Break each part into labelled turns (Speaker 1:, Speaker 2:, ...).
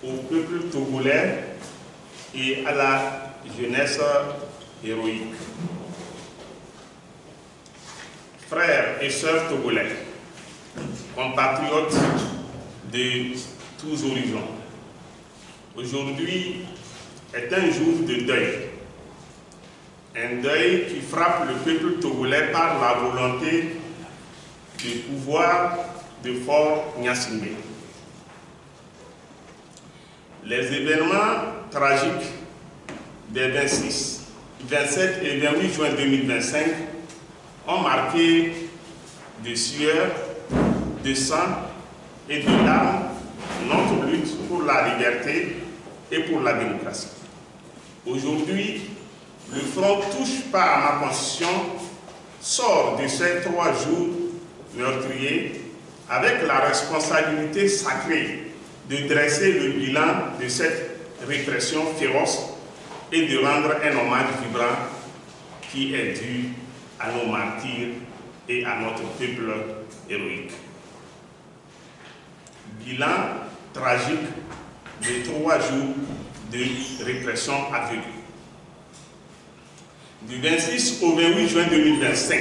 Speaker 1: au peuple togolais et à la jeunesse héroïque. Frères et sœurs togolais, compatriotes de tous horizons, aujourd'hui est un jour de deuil. Un deuil qui frappe le peuple togolais par la volonté du pouvoir de Faure Gnassingbé. Les événements tragiques des 26, 27 et 28 juin 2025 ont marqué de sueur, de sang et de larmes notre lutte pour la liberté et pour la démocratie. Aujourd'hui, le front touche par ma constitution sort de ces 3 jours meurtriers avec la responsabilité sacrée de dresser le bilan de cette répression féroce et de rendre un hommage vibrant qui est dû à nos martyrs et à notre peuple héroïque. Bilan tragique de 3 jours de répression aveugle. Du 26 au 28 juin 2025,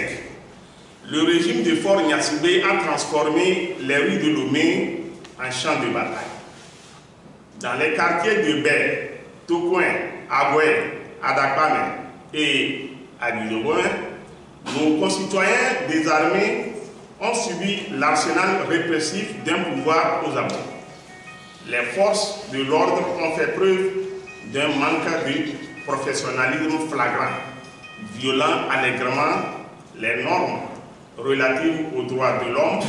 Speaker 1: le régime de Faure Gnassingbé a transformé les rues de Lomé en champ de bataille. Dans les quartiers de Baie, Tokoin, Agoué, Adakbame et Aguidogoin, nos concitoyens désarmés ont subi l'arsenal répressif d'un pouvoir aux abois. Les forces de l'ordre ont fait preuve d'un manque de professionnalisme flagrant, violant allègrement les normes relatives aux droits de l'homme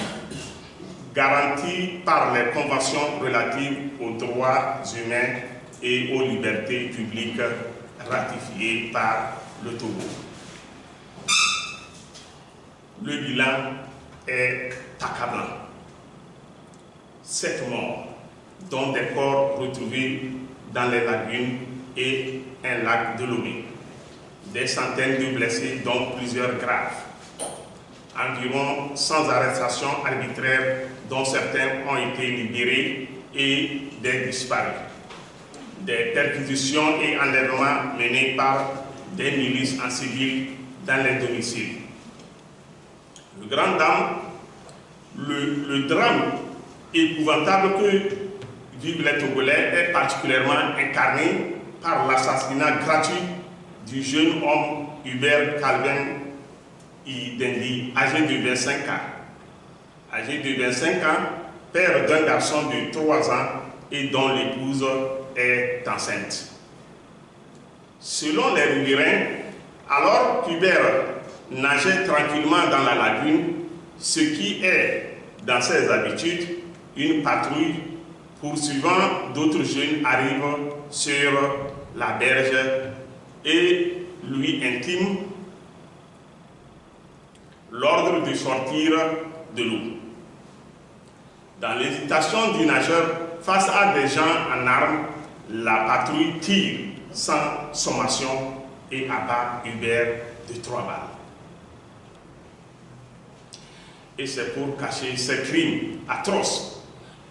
Speaker 1: garanties par les conventions relatives aux droits humains et aux libertés publiques ratifiées par le Togo. Le bilan est accablant. 7 morts, dont des corps retrouvés dans les lagunes et un lac de Lomé. Des centaines de blessés, dont plusieurs graves. Environ 100 arrestations arbitraires, dont certains ont été libérés et des disparus. Des perquisitions et enlèvements menés par des milices en civil dans les domiciles. Le grand drame, le drame épouvantable que vivent les Togolais est particulièrement incarné par l'assassinat gratuit du jeune homme Hubert Calvin Idendi, âgé de 25 ans. Âgé de 25 ans, père d'un garçon de 3 ans et dont l'épouse est enceinte. Selon les riverains, alors qu'Hubert nageait tranquillement dans la lagune, ce qui est, dans ses habitudes, une patrouille poursuivant d'autres jeunes arrive sur la berge et lui intime l'ordre de sortir de l'eau. Dans l'hésitation du nageur face à des gens en armes, la patrouille tire sans sommation et abat Hubert de 3 balles. Et c'est pour cacher ces crimes atroces,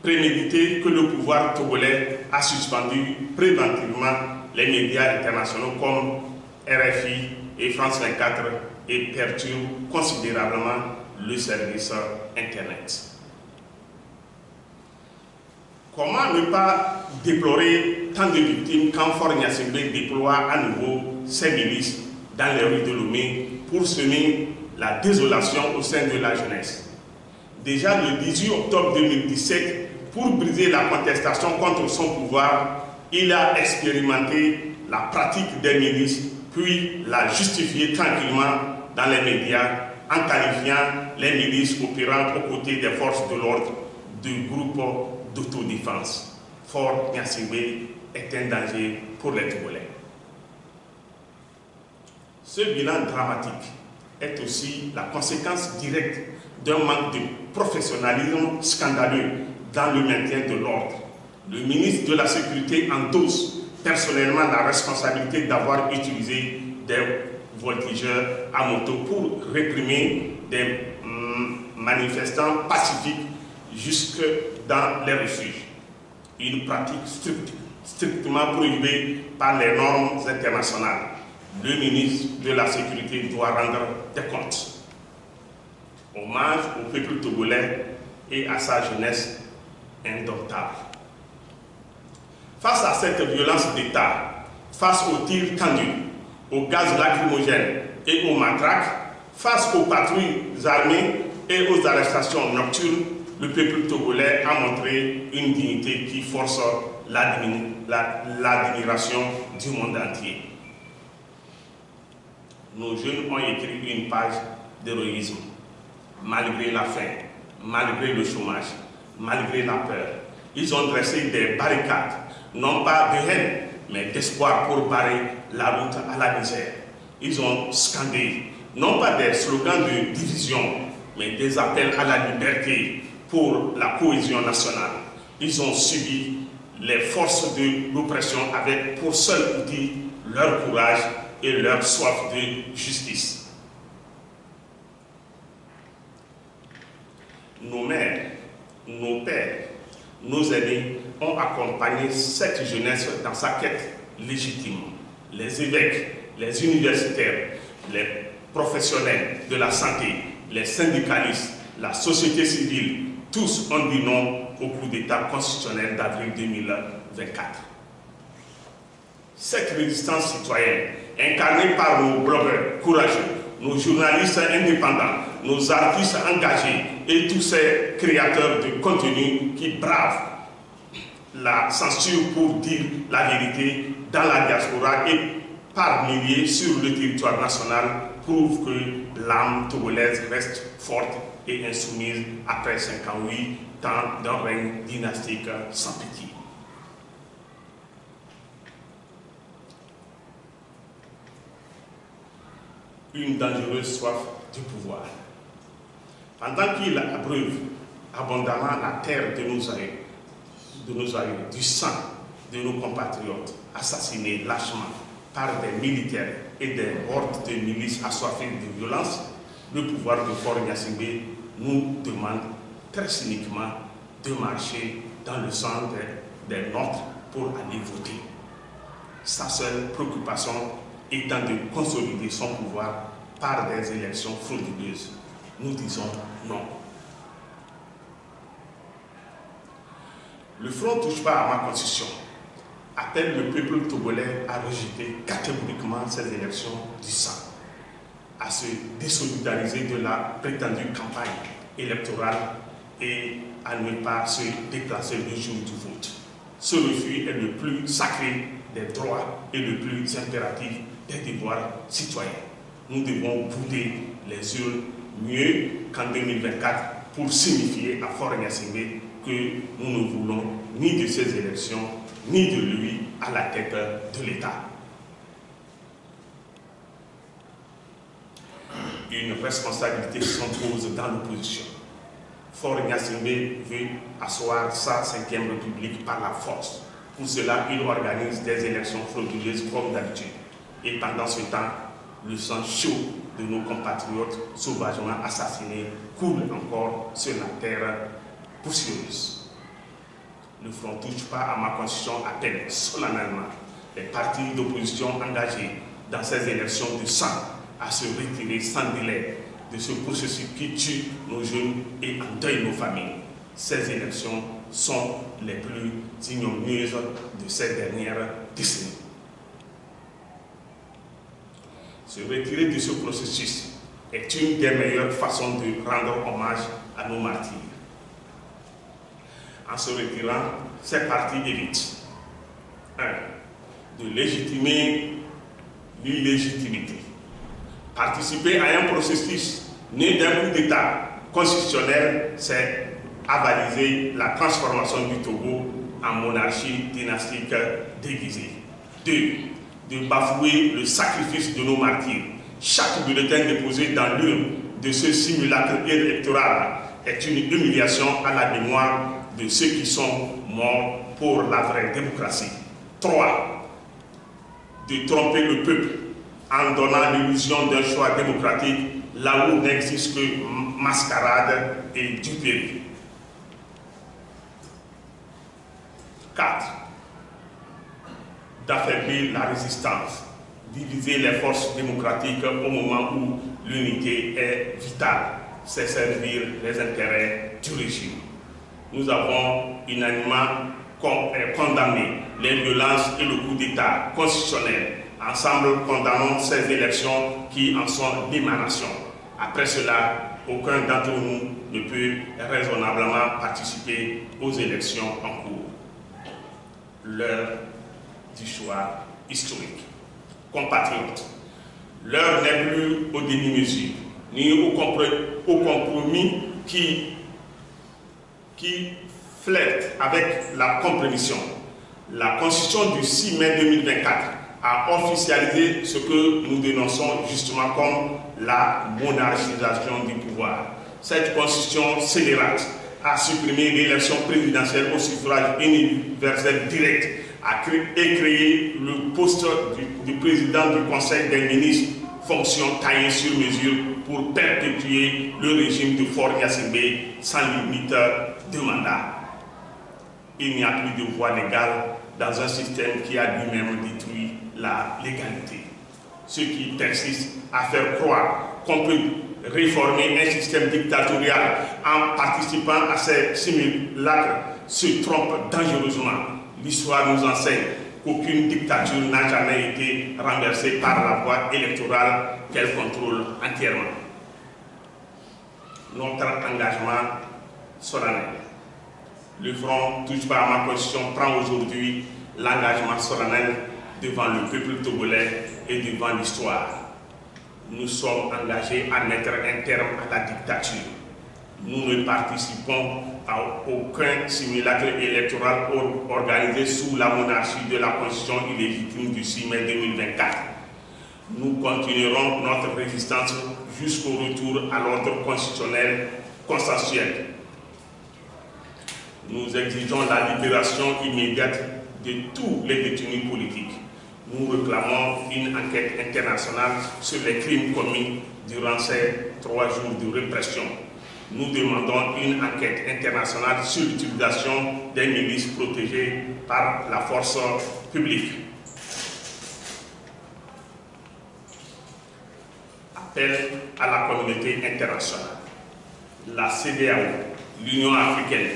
Speaker 1: prémédités, que le pouvoir togolais a suspendu préventivement les médias internationaux comme RFI et France 24 et perturbe considérablement le service Internet. Comment ne pas déplorer tant de victimes quand Faure Gnassingbé déploie à nouveau ses milices dans les rues de Lomé pour semer la désolation au sein de la jeunesse? Déjà le 18 octobre 2017, pour briser la contestation contre son pouvoir, il a expérimenté la pratique des milices, puis l'a justifié tranquillement dans les médias en qualifiant les milices opérant aux côtés des forces de l'ordre de groupes d'autodéfense. Faure Gnassingbé est un danger pour les Togolais. Ce bilan dramatique est aussi la conséquence directe d'un manque de professionnalisme scandaleux dans le maintien de l'ordre. Le ministre de la Sécurité endosse personnellement la responsabilité d'avoir utilisé des voltigeurs à moto pour réprimer des manifestants pacifiques jusque dans les refuges. une pratique strictement prohibée par les normes internationales. Le ministre de la Sécurité doit rendre des comptes. Hommage au peuple togolais et à sa jeunesse indomptable. Face à cette violence d'État, face aux tirs tendus, aux gaz lacrymogènes et aux matraques, face aux patrouilles armées et aux arrestations nocturnes, le peuple togolais a montré une dignité qui force l'admiration du monde entier. Nos jeunes ont écrit une page d'héroïsme, malgré la faim, malgré le chômage, malgré la peur. Ils ont dressé des barricades, non pas de haine, mais d'espoir pour barrer la route à la misère. Ils ont scandé, non pas des slogans de division, mais des appels à la liberté pour la cohésion nationale. Ils ont subi les forces de l'oppression avec pour seul outil leur courage et leur soif de justice. Nos mères, nos pères, nos aînés ont accompagné cette jeunesse dans sa quête légitime. Les évêques, les universitaires, les professionnels de la santé, les syndicalistes, la société civile, tous ont dit non au coup d'État constitutionnel d'avril 2024. Cette résistance citoyenne, incarnée par nos blogueurs courageux, nos journalistes indépendants, nos artistes engagés et tous ces créateurs de contenu qui bravent la censure pour dire la vérité dans la diaspora et par milliers sur le territoire national, prouve que l'âme togolaise reste forte et insoumise après 58 ans d'un règne dynastique sans pitié. Une dangereuse soif du pouvoir. Pendant qu'il abreuve abondamment la terre de nos aïeux, du sang de nos compatriotes assassinés lâchement par des militaires et des hordes de milices assoiffées de violence, le pouvoir de Faure Gnassingbé nous demande très cyniquement de marcher dans le sang des nôtres pour aller voter. Sa seule préoccupation étant de consolider son pouvoir par des élections frauduleuses. Nous disons non. Le Front touche pas à ma constitution appelle le peuple togolais à rejeter catégoriquement ces élections du sang, à se désolidariser de la prétendue campagne électorale et à ne pas se déplacer le jour du vote. Ce refus est le plus sacré des droits et le plus impératif des devoirs citoyens. Nous devons bouder les urnes mieux qu'en 2024 pour signifier à Faure Gnassingbé que nous ne voulons ni de ces élections, ni de lui à la tête de l'État. Une responsabilité s'impose dans l'opposition. Faure Gnassingbé veut asseoir sa 5e République par la force. Pour cela, il organise des élections frauduleuses comme d'habitude. Et pendant ce temps, le sang chaud de nos compatriotes sauvagement assassinés coule encore sur la terre poussiéreuse. Le Front ne touche pas à ma constitution appelle solennellement les partis d'opposition engagés dans ces élections de sang à se retirer sans délai de ce processus qui tue nos jeunes et endeuille nos familles. Ces élections sont les plus ignominieuses de ces dernières décennies. Se retirer de ce processus est une des meilleures façons de rendre hommage à nos martyrs. En se retirant, ces partis évitent 1. De légitimer l'illégitimité. Participer à un processus né d'un coup d'État constitutionnel, c'est avaliser la transformation du Togo en monarchie dynastique déguisée. 2. De bafouer le sacrifice de nos martyrs. Chaque bulletin déposé dans l'urne de ce simulacre électoral est une humiliation à la mémoire de ceux qui sont morts pour la vraie démocratie. 3. De tromper le peuple en donnant l'illusion d'un choix démocratique là où n'existe que mascarade et duperie. 4. D'affaiblir la résistance, diviser les forces démocratiques au moment où l'unité est vitale, c'est servir les intérêts du régime. Nous avons unanimement condamné les violences et le coup d'État constitutionnel. Ensemble, condamnons ces élections qui en sont l'émanation. Après cela, aucun d'entre nous ne peut raisonnablement participer aux élections en cours. L'heure du choix historique. Compatriotes, l'heure n'est plus au demi-mesure, ni au compromis qui flirte avec la compromission. La Constitution du 6 mai 2024 a officialisé ce que nous dénonçons justement comme la monarchisation du pouvoir. Cette Constitution scélérate a supprimé l'élection présidentielle au suffrage universel direct et créé le poste du président du Conseil des ministres, fonction taillée sur mesure pour perpétuer le régime de Faure Gnassingbé sans limite de mandat. Il n'y a plus de voie légale dans un système qui a lui-même détruit la légalité. Ceux qui persistent à faire croire qu'on peut réformer un système dictatorial en participant à ces simulacres se trompent dangereusement. L'histoire nous enseigne qu'aucune dictature n'a jamais été renversée par la voie électorale qu'elle contrôle entièrement. Notre engagement solennel. Le Front Touche pas à ma Constitution prend aujourd'hui l'engagement solennel devant le peuple togolais et devant l'histoire. Nous sommes engagés à mettre un terme à la dictature. Nous ne participons à aucun simulacre électoral organisé sous la monarchie de la Constitution illégitime du 6 mai 2024. Nous continuerons notre résistance jusqu'au retour à l'ordre constitutionnel consensuel. Nous exigeons la libération immédiate de tous les détenus politiques. Nous réclamons une enquête internationale sur les crimes commis durant ces 3 jours de répression. Nous demandons une enquête internationale sur l'utilisation des milices protégées par la force publique. Appel à la communauté internationale. La CEDEAO, l'Union africaine,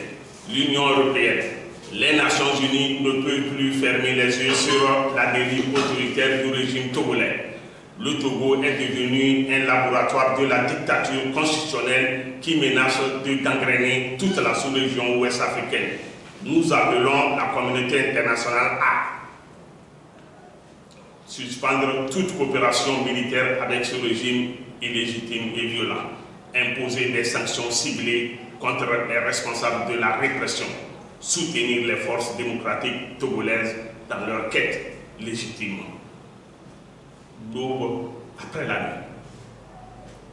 Speaker 1: l'Union européenne, les Nations unies ne peuvent plus fermer les yeux sur la dérive autoritaire du régime togolais. Le Togo est devenu un laboratoire de la dictature constitutionnelle qui menace de gangréner toute la sous-région ouest africaine. Nous appelons la communauté internationale à suspendre toute coopération militaire avec ce régime illégitime et violent, imposer des sanctions ciblées contre les responsables de la répression, soutenir les forces démocratiques togolaises dans leur quête légitime. L'aube après la nuit.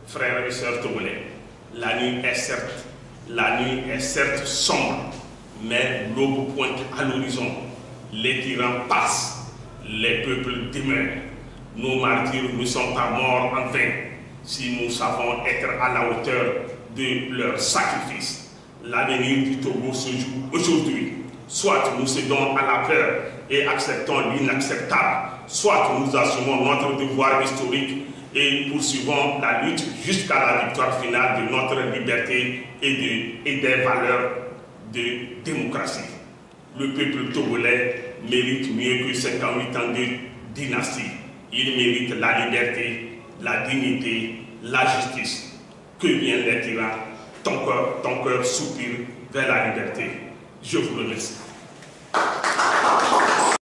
Speaker 1: Frères et sœurs togolais, la nuit est certes sombre, mais l'aube pointe à l'horizon. Les tyrans passent, les peuples demeurent. Nos martyrs ne sont pas morts en vain si nous savons être à la hauteur de leur sacrifice. L'avenir du Togo se joue aujourd'hui. Soit nous cédons à la peur et acceptons l'inacceptable, soit nous assumons notre devoir historique et poursuivons la lutte jusqu'à la victoire finale de notre liberté et des valeurs de démocratie. Le peuple togolais mérite mieux que 58 ans de dynastie. Il mérite la liberté, la dignité, la justice. Que viennent les tyrans, ton cœur soupire vers la liberté. Je vous remercie.